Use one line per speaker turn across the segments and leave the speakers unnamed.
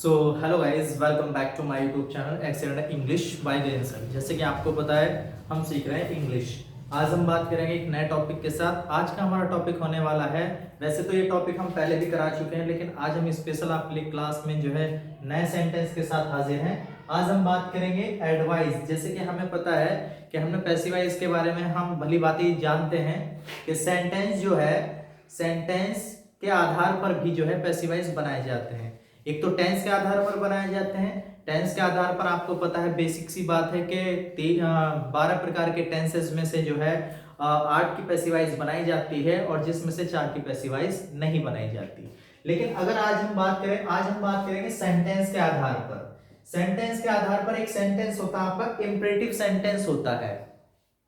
So hello guys, welcome back to my YouTube channel excellent English by Jayan sir. जैसे कि आपको पता है हम सीख रहे हैं इंग्लिश। आज हम बात करेंगे एक नए टॉपिक के साथ। आज का हमारा टॉपिक होने वाला है, वैसे तो ये टॉपिक हम पहले भी करा चुके हैं, लेकिन आज हम स्पेशल आपके लिए क्लास में जो है नए सेंटेंस के साथ हाजिर हैं। आज हम बात करेंगे एडवाइस। जैसे कि हमें पता है कि हमने पैसिवाइज के बारे में हम भली भांति जानते हैं कि सेंटेंस जो है, सेंटेंस के आधार पर भी जो है पैसिवाइज बनाए जाते हैं। एक तो टेंस के आधार पर बनाए जाते हैं। टेंस के आधार पर आपको पता है, बेसिक सी बात है कि 12 प्रकार के टेंसेस में से जो है 8 की पैसिवाइज बनाई जाती है और जिसमें से 4 की पैसिवाइज नहीं बनाई जाती। लेकिन अगर आज हम बात करेंगे सेंटेंस के आधार पर। सेंटेंस के आधार पर एक सेंटेंस होता है आपका इंपरेटिव सेंटेंस होता है।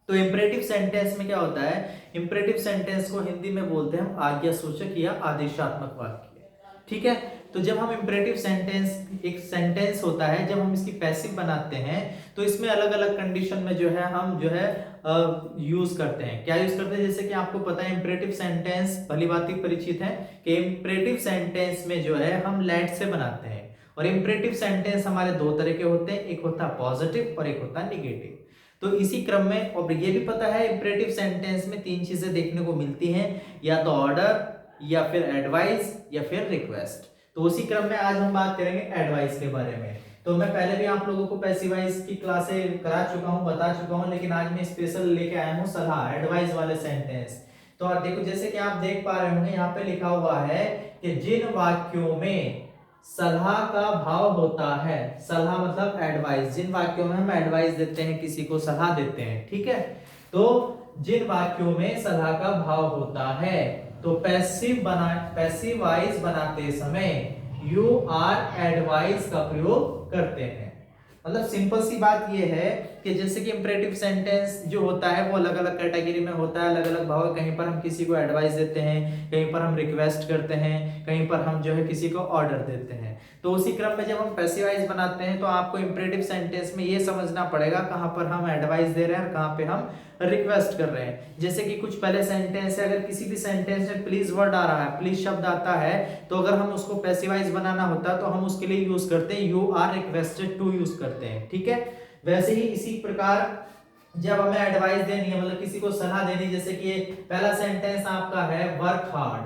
तो इंपरेटिव सेंटेंस में क्या होता है? इंपरेटिव सेंटेंस को हिंदी में बोलते हैं हम आज्ञासूचक या आदेशात्मक वाक्य। ठीक है, तो जब हम इंपरेटिव सेंटेंस, एक सेंटेंस होता है, जब हम इसकी पैसिव बनाते हैं तो इसमें अलग अलग कंडीशन में जो है हम जो है यूज करते हैं। क्या यूज करते हैं? जैसे कि आपको पता है इंपरेटिव सेंटेंस भली भांति परिचित है कि इंपरेटिव सेंटेंस में जो है हम लेट से बनाते हैं। और इंपरेटिव सेंटेंस हमारे दो तरह के होते हैं, एक होता है पॉजिटिव और एक होता है निगेटिव। तो इसी क्रम में, और ये भी पता है इंपरेटिव सेंटेंस में 3 चीजें देखने को मिलती हैं, या तो ऑर्डर, या फिर एडवाइस, या फिर रिक्वेस्ट। तो उसी क्रम में आज हम बात करेंगे एडवाइस के बारे में। तो मैं पहले भी आप लोगों को पैसिवाइज की क्लासें करा चुका हूं, बता चुका हूं, लेकिन आज मैं स्पेशल लेके आया हूं सलाह, एडवाइस वाले सेंटेंस। तो देखो, जैसे कि आप देख पा रहे होंगे यहाँ पे लिखा हुआ है कि जिन वाक्यों में सलाह का भाव होता है, सलाह मतलब एडवाइस, जिन वाक्यों में हम एडवाइस देते हैं, किसी को सलाह देते हैं, ठीक है, तो जिन वाक्यों में सलाह का भाव होता है, तो पैसिवाइज बनाते समय यू आर एडवाइस का प्रयोग करते हैं। मतलब सिंपल सी बात यह है कि जैसे कि इंपरेटिव सेंटेंस जो होता है वो अलग अलग कैटेगरी में होता है, अलग अलग भाव। कहीं पर हम किसी को एडवाइस देते हैं, कहीं पर हम रिक्वेस्ट करते हैं, कहीं पर हम जो है किसी को ऑर्डर देते हैं। तो उसी क्रम में जब हम पैसिवाइज बनाते हैं तो आपको इंपरेटिव सेंटेंस में ये समझना पड़ेगा कहां पर हम एडवाइस दे रहे हैं और कहां पे हम रिक्वेस्ट कर रहे हैं। जैसे कि कुछ पहले सेंटेंस है, अगर किसी भी सेंटेंस में प्लीज वर्ड आ रहा है, प्लीज शब्द आता है, तो अगर हम उसको पैसिवाइज बनाना होता है तो हम उसके लिए यूज करते हैं you are requested to use करते हैं। ठीक है, वैसे ही इसी प्रकार जब हमें एडवाइस देनी है, मतलब किसी को सलाह देनी, जैसे कि पहला सेंटेंस आपका है वर्क हार्ड।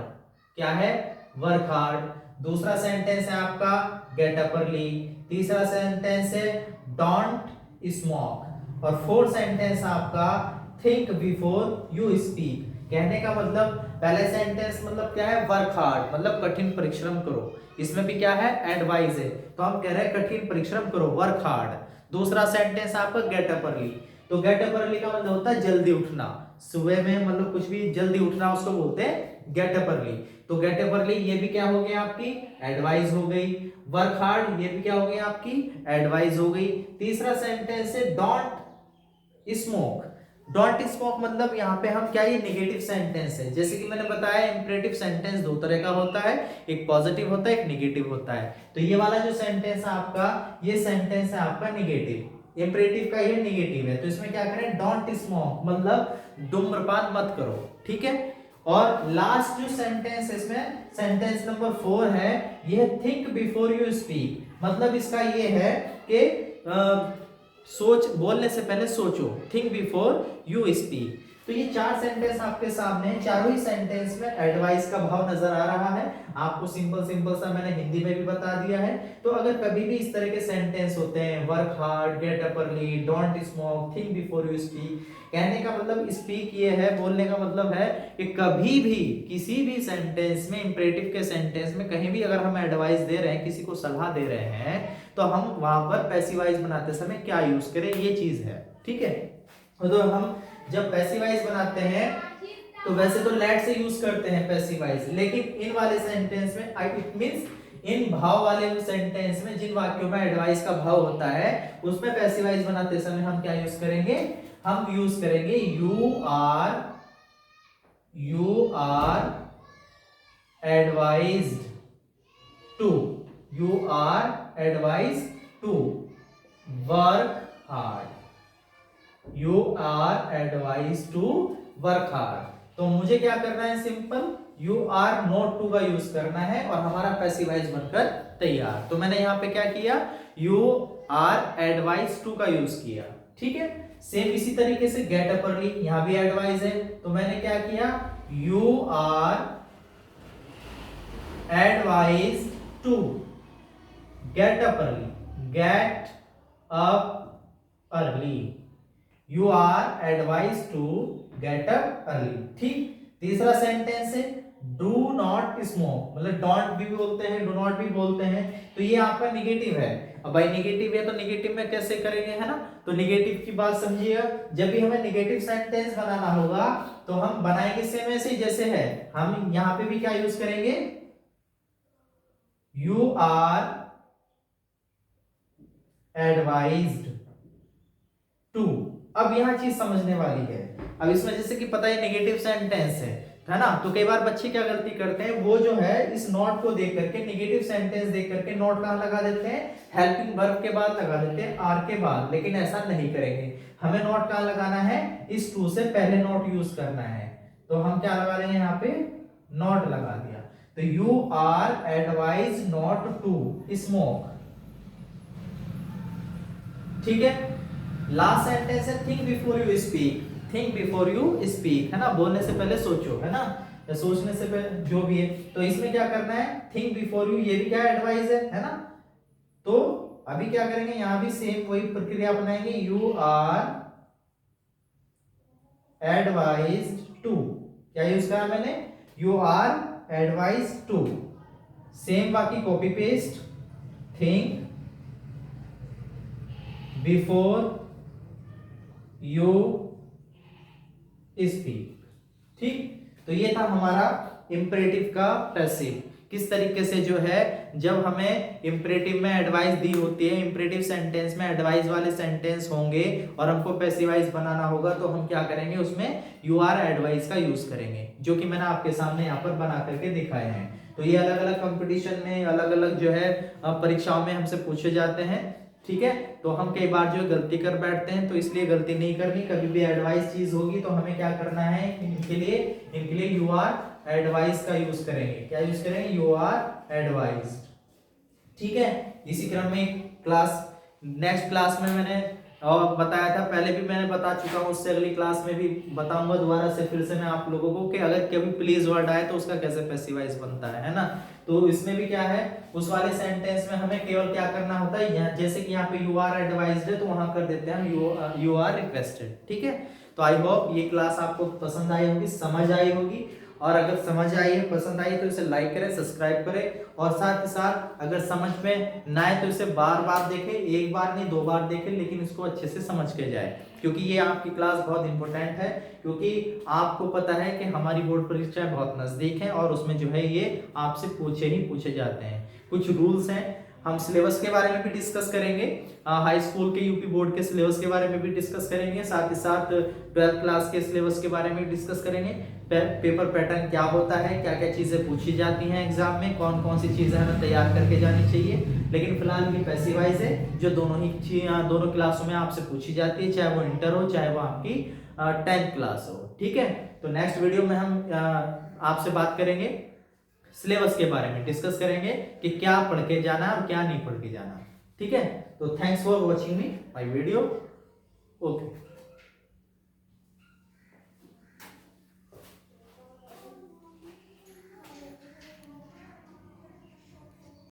क्या है? Work hard. दूसरा सेंटेंस है आपका गेट अप अर्ली। तीसरा सेंटेंस है डोंट स्मोक। और फोर्थ सेंटेंस आपका थिंक बिफोर यू स्पीक। कहने का मतलब, पहले सेंटेंस मतलब क्या है? वर्क हार्ड, मतलब कठिन परिश्रम करो। इसमें भी क्या है? एडवाइस है, तो हम कह रहे हैं कठिन परिश्रम करो, वर्क हार्ड। दूसरा सेंटेंस आपका गेट अप अर्ली। तो गेट अप अर्ली का मतलब होता है जल्दी उठना, सुबह में मतलब कुछ भी जल्दी उठना, उसको बोलते हैं गेट अप अर्ली। तो गेट अप अर्ली ये भी क्या हो गई आपकी? एडवाइस हो गई। वर्क हार्ड ये भी क्या हो गई आपकी? एडवाइस हो गई। तीसरा सेंटेंस है डोंट स्मोक। डोंट स्मोक मतलब यहाँ पे हम क्या, ये नेगेटिव सेंटेंस है। जैसे कि मैंने बताया इंपरेटिव सेंटेंस दो तरह का होता है, एक पॉजिटिव होता है, एक नेगेटिव होता है। तो ये वाला जो सेंटेंस है आपका, ये सेंटेंस है आपका नेगेटिव। इंपरेटिव का ये नेगेटिव है, तो इसमें क्या करें? डोंट स्मोक मतलब धूम्रपान मत करो। ठीक है, और लास्ट जो सेंटेंस है इसमें, सेंटेंस नंबर 4 है, ये थिंक बिफोर यू स्पीक। मतलब इसका ये है कि सोच, बोलने से पहले सोचो, थिंक बिफोर यू स्पीक। तो ये 4 सेंटेंस आपके सामने हैं। चारों ही सेंटेंस में एडवाइस का भाव नजर आ रहा है। आपको सिंपल सिंपल सा मैंने हिंदी में भी बता दिया है। तो अगर कभी भी इस तरह के सेंटेंस होते हैं, work hard, gate up early, don't smoke, think before you speak, कहने का मतलब स्पीक ये है, बोलने का मतलब है कि कभी भी किसी भी सेंटेंस में, इंपरेटिव के सेंटेंस में कहीं भी अगर हम एडवाइस दे रहे हैं, किसी को सलाह दे रहे हैं, तो हम वहां पर पैसिवाइज बनाते समय क्या यूज करें, ये चीज है। ठीक है, तो हम जब पैसिवाइज बनाते हैं तो वैसे तो लेट से यूज करते हैं पैसिवाइज, लेकिन इन वाले सेंटेंस में इट मींस इन भाव वाले सेंटेंस में, जिन वाक्यों में एडवाइस का भाव होता है, उसमें पैसिवाइज बनाते समय हम क्या यूज करेंगे? हम यूज करेंगे you are advised to, you are advised to work hard, you are advised to work hard. तो मुझे क्या करना है, simple you are not to का यूज करना है और हमारा पैसिव वॉइस बनकर तैयार। तो मैंने यहाँ पे क्या किया, यू आर एडवाइज टू का यूज किया, ठीक है। सेम इसी तरीके से गेट अप अर्ली, यहां भी एडवाइज है, तो मैंने क्या किया, you are advise to get up early, get up early, you are advise to get up early, ठीक। तीसरा सेंटेंस है डू नॉट स्मोक, मतलब डोंट भी बोलते हैं, डू नॉट भी बोलते हैं, तो ये आपका निगेटिव है। अब भाई निगेटिव है तो निगेटिव में कैसे करेंगे, है ना। तो निगेटिव की बात समझिएगा, जब भी हमें निगेटिव सेंटेंस बनाना होगा तो हम बनाएंगे सेम ऐसे जैसे है। हम यहां पे भी क्या यूज करेंगे, यू आर एडवाइज्ड टू। अब यहां चीज समझने वाली है। अब इसमें जैसे कि पता है नेगेटिव सेंटेंस है ना, तो कई बार बच्चे क्या गलती करते हैं, वो जो है इस नॉट को देख करके, नेगेटिव सेंटेंस देख करके नॉट कहां लगा देते हैं, हेल्पिंग वर्ब के बाद लगा देते हैं, आर के बाद। लेकिन ऐसा नहीं करेंगे, हमें नॉट कहां लगाना है, इस टू से पहले नॉट यूज करना है। तो हम क्या लगा देंगे, यहाँ पे नॉट लगा दिया। तो you are advise not to smoke, ठीक है। लास्ट सेंटेंस है think before you speak, think before you speak, है ना, बोलने से पहले सोचो, है ना, या सोचने से पहले जो भी है। तो इसमें क्या करना है, थिंक बिफोर यू, ये भी क्या एडवाइस है ना। तो अभी क्या करेंगे, यहां भी सेम वही प्रक्रिया अपनाएंगे, यू आर एडवाइज टू, क्या यूज करा मैंने, you are advise to, same बाकी copy paste, think before you speak, ठीक। तो ये था हमारा इंपरेटिव का पैसिव, किस तरीके से जो है जब हमें इंपरेटिव में एडवाइस दी होती है, इंपरेटिव सेंटेंस में एडवाइस वाले सेंटेंस होंगे और हमको पैसिवाइज बनाना होगा, तो हम क्या करेंगे, उसमें यू आर एडवाइस का यूज करेंगे, जो कि मैंने आपके सामने यहाँ पर बना करके दिखाए हैं। तो ये अलग अलग कंपटीशन में, अलग अलग जो है परीक्षाओं में हमसे पूछे जाते हैं, ठीक है। तो हम कई बार जो गलती कर बैठते हैं, तो इसलिए गलती नहीं करनी। कभी भी एडवाइस चीज होगी तो हमें क्या करना है, इनके लिए यू आर एडवाइस का यूज करेंगे। क्या यूज करेंगे, यू आर एडवाइज, ठीक है। इसी क्रम में नेक्स्ट क्लास में मैंने बताया था, पहले भी मैंने बता चुका हूँ, उससे अगली क्लास में भी बताऊंगा दोबारा से फिर से मैं आप लोगों को, कि अगर कभी प्लीज वर्ड आए तो उसका कैसे पैसिवाइज बनता है ना। तो इसमें भी क्या है, उस वाले सेंटेंस में हमें केवल क्या करना होता है, जैसे कि यहाँ पे यू आर एडवाइज्ड है तो वहां कर देते हैं हम यू आर रिक्वेस्टेड, ठीक है। तो आई होप ये क्लास आपको पसंद आई होगी, समझ आई होगी, और अगर समझ आई है, पसंद आई है, तो इसे लाइक करें, सब्सक्राइब करें, और साथ ही साथ अगर समझ में ना आए तो इसे बार बार देखें, एक बार नहीं 2 बार देखें, लेकिन इसको अच्छे से समझ के जाए, क्योंकि ये आपकी क्लास बहुत इंपॉर्टेंट है। क्योंकि आपको पता है कि हमारी बोर्ड परीक्षाएं बहुत नजदीक हैं और उसमें जो है ये आपसे पूछे जाते हैं। कुछ रूल्स हैं, हम सिलेबस के बारे में भी डिस्कस करेंगे, हाई स्कूल के यूपी बोर्ड के सिलेबस के बारे में भी डिस्कस करेंगे, साथ ही साथ 12th क्लास के सिलेबस के बारे में डिस्कस करेंगे। पेपर पैटर्न क्या होता है, क्या क्या चीजें पूछी जाती हैं एग्जाम में, कौन कौन सी चीजें हमें तैयार करके जानी चाहिए। लेकिन फिलहाल ये पैसिवाइज है, जो दोनों क्लासों में आपसे पूछी जाती है, चाहे वो इंटर हो, चाहे वो आपकी 10th क्लास हो, ठीक है। तो नेक्स्ट वीडियो में हम आपसे बात करेंगे, सिलेबस के बारे में डिस्कस करेंगे कि क्या पढ़ के जाना है और क्या नहीं पढ़ के जाना, ठीक है। तो thanks for watching me my video, okay.